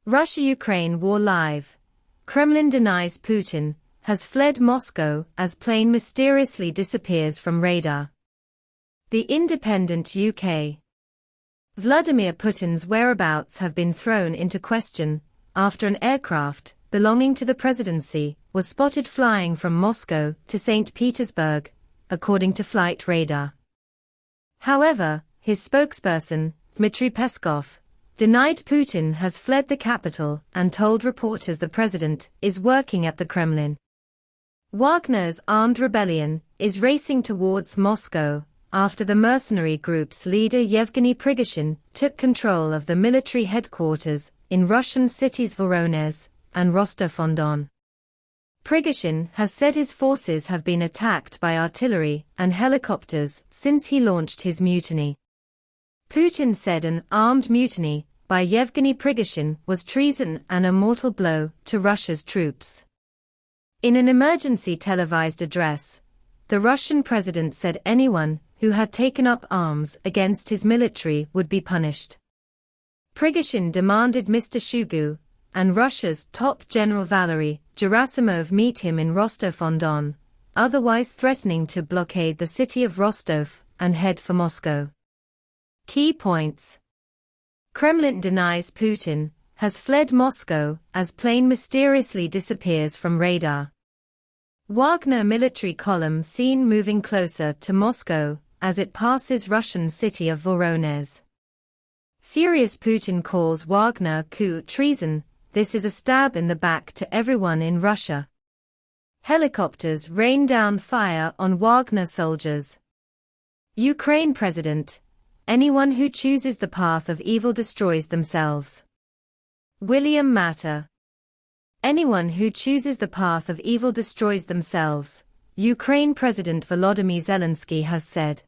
Russia-Ukraine war live. Kremlin denies Putin has fled Moscow as plane mysteriously disappears from radar. The Independent UK. Vladimir Putin's whereabouts have been thrown into question after an aircraft belonging to the presidency was spotted flying from Moscow to St. Petersburg, according to flight radar. However, his spokesperson, Dmitry Peskov, denied Putin has fled the capital and told reporters the president is working at the Kremlin. Wagner's armed rebellion is racing towards Moscow after the mercenary group's leader Yevgeny Prigozhin took control of the military headquarters in Russian cities Voronezh and Rostov-on-Don. Prigozhin has said his forces have been attacked by artillery and helicopters since he launched his mutiny. Putin said an armed mutiny by Yevgeny Prigozhin was treason and a mortal blow to Russia's troops. In an emergency televised address, the Russian president said anyone who had taken up arms against his military would be punished. Prigozhin demanded Mr. Shoigu and Russia's top general Valery Gerasimov meet him in Rostov-on-Don, otherwise threatening to blockade the city of Rostov and head for Moscow. Key points. Kremlin denies Putin has fled Moscow as plane mysteriously disappears from radar. Wagner military column seen moving closer to Moscow as it passes Russian city of Voronezh. Furious Putin calls Wagner coup treason. This is a stab in the back to everyone in Russia. Helicopters rain down fire on Wagner soldiers. Ukraine president. Anyone who chooses the path of evil destroys themselves. William Matter. Anyone who chooses the path of evil destroys themselves, Ukraine President Volodymyr Zelensky has said.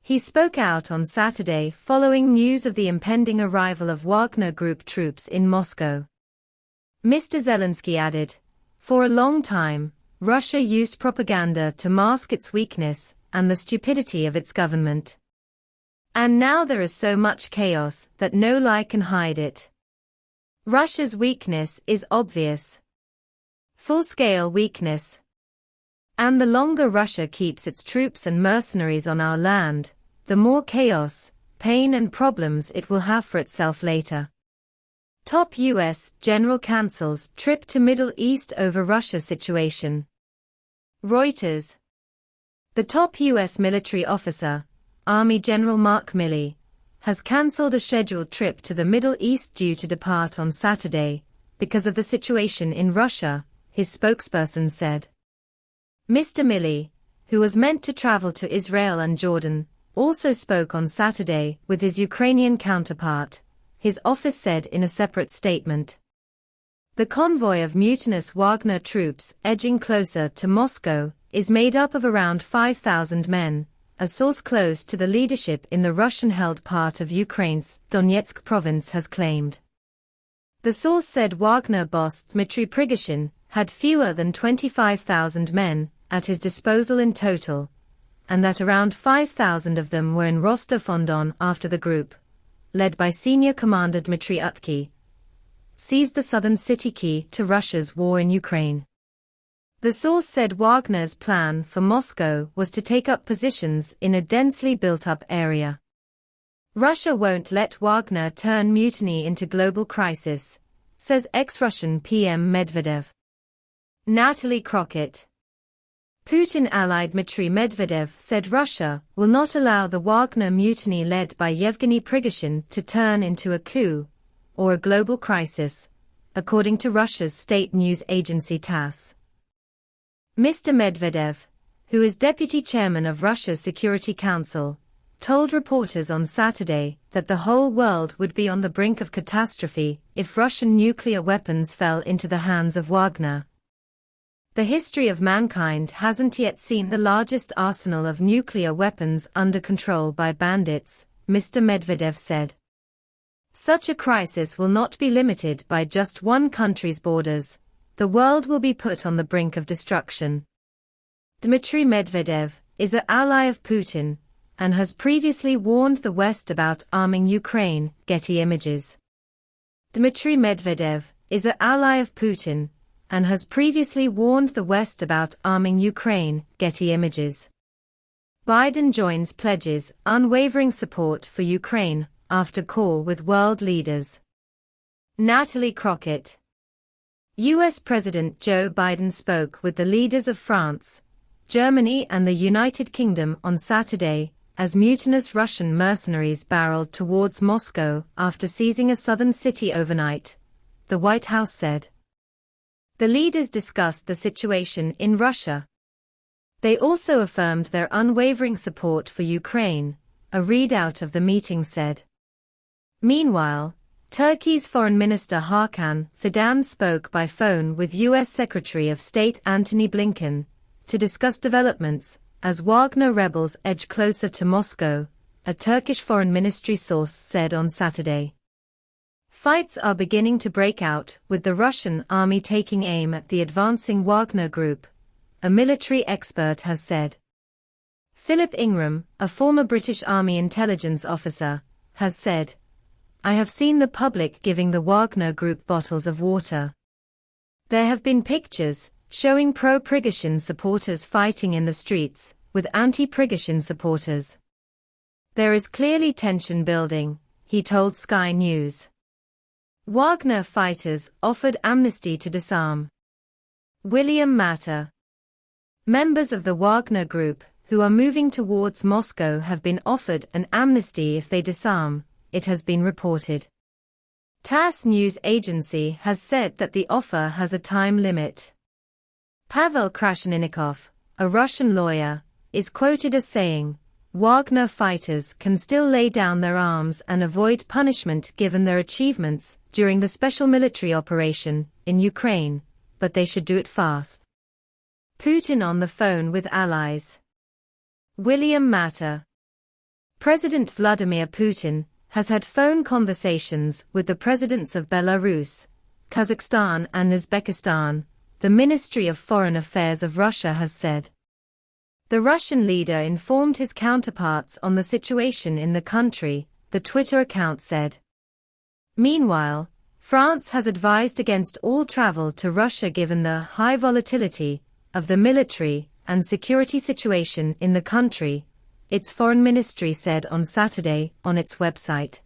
He spoke out on Saturday following news of the impending arrival of Wagner Group troops in Moscow. Mr. Zelensky added, "For a long time, Russia used propaganda to mask its weakness and the stupidity of its government. And now there is so much chaos that no lie can hide it. Russia's weakness is obvious. Full-scale weakness. And the longer Russia keeps its troops and mercenaries on our land, the more chaos, pain and problems it will have for itself later." Top U.S. general cancels trip to Middle East over Russia situation. Reuters. The top U.S. military officer, Army General Mark Milley, has cancelled a scheduled trip to the Middle East due to depart on Saturday, because of the situation in Russia, his spokesperson said. Mr. Milley, who was meant to travel to Israel and Jordan, also spoke on Saturday with his Ukrainian counterpart, his office said in a separate statement. The convoy of mutinous Wagner troops edging closer to Moscow is made up of around 5,000 men, a source close to the leadership in the Russian-held part of Ukraine's Donetsk province has claimed. The source said Wagner boss Dmitry Prigozhin had fewer than 25,000 men at his disposal in total, and that around 5,000 of them were in Rostov-on-Don after the group, led by senior commander Dmitry Utkin, seized the southern city key to Russia's war in Ukraine. The source said Wagner's plan for Moscow was to take up positions in a densely built-up area. Russia won't let Wagner turn mutiny into global crisis, says ex-Russian PM Medvedev. Natalie Crockett. Putin ally Dmitry Medvedev said Russia will not allow the Wagner mutiny led by Yevgeny Prigozhin to turn into a coup or a global crisis, according to Russia's state news agency TASS. Mr. Medvedev, who is deputy chairman of Russia's Security Council, told reporters on Saturday that the whole world would be on the brink of catastrophe if Russian nuclear weapons fell into the hands of Wagner. The history of mankind hasn't yet seen the largest arsenal of nuclear weapons under control by bandits, Mr. Medvedev said. Such a crisis will not be limited by just one country's borders. The world will be put on the brink of destruction. Dmitry Medvedev is an ally of Putin and has previously warned the West about arming Ukraine, Getty Images. Dmitry Medvedev is an ally of Putin and has previously warned the West about arming Ukraine, Getty Images. Biden joins pledges unwavering support for Ukraine after call with world leaders. Natalie Crockett. U.S. President Joe Biden spoke with the leaders of France, Germany and the United Kingdom on Saturday as mutinous Russian mercenaries barreled towards Moscow after seizing a southern city overnight, the White House said. The leaders discussed the situation in Russia. They also affirmed their unwavering support for Ukraine, a readout of the meeting said. Meanwhile, Turkey's Foreign Minister Hakan Fidan spoke by phone with U.S. Secretary of State Antony Blinken to discuss developments as Wagner rebels edge closer to Moscow, a Turkish Foreign Ministry source said on Saturday. Fights are beginning to break out, with the Russian army taking aim at the advancing Wagner group, a military expert has said. Philip Ingram, a former British Army intelligence officer, has said, "I have seen the public giving the Wagner group bottles of water. There have been pictures showing pro-Prigozhin supporters fighting in the streets with anti-Prigozhin supporters. There is clearly tension building," he told Sky News. Wagner fighters offered amnesty to disarm. William Matter. Members of the Wagner group, who are moving towards Moscow, have been offered an amnesty if they disarm, it has been reported. TASS news agency has said that the offer has a time limit. Pavel Krasheninnikov, a Russian lawyer, is quoted as saying, "Wagner fighters can still lay down their arms and avoid punishment given their achievements during the special military operation in Ukraine, but they should do it fast." Putin on the phone with allies. William Matter. President Vladimir Putin has had phone conversations with the presidents of Belarus, Kazakhstan and Uzbekistan, the Ministry of Foreign Affairs of Russia has said. The Russian leader informed his counterparts on the situation in the country, the Twitter account said. Meanwhile, France has advised against all travel to Russia given the high volatility of the military and security situation in the country, its foreign ministry said on Saturday on its website.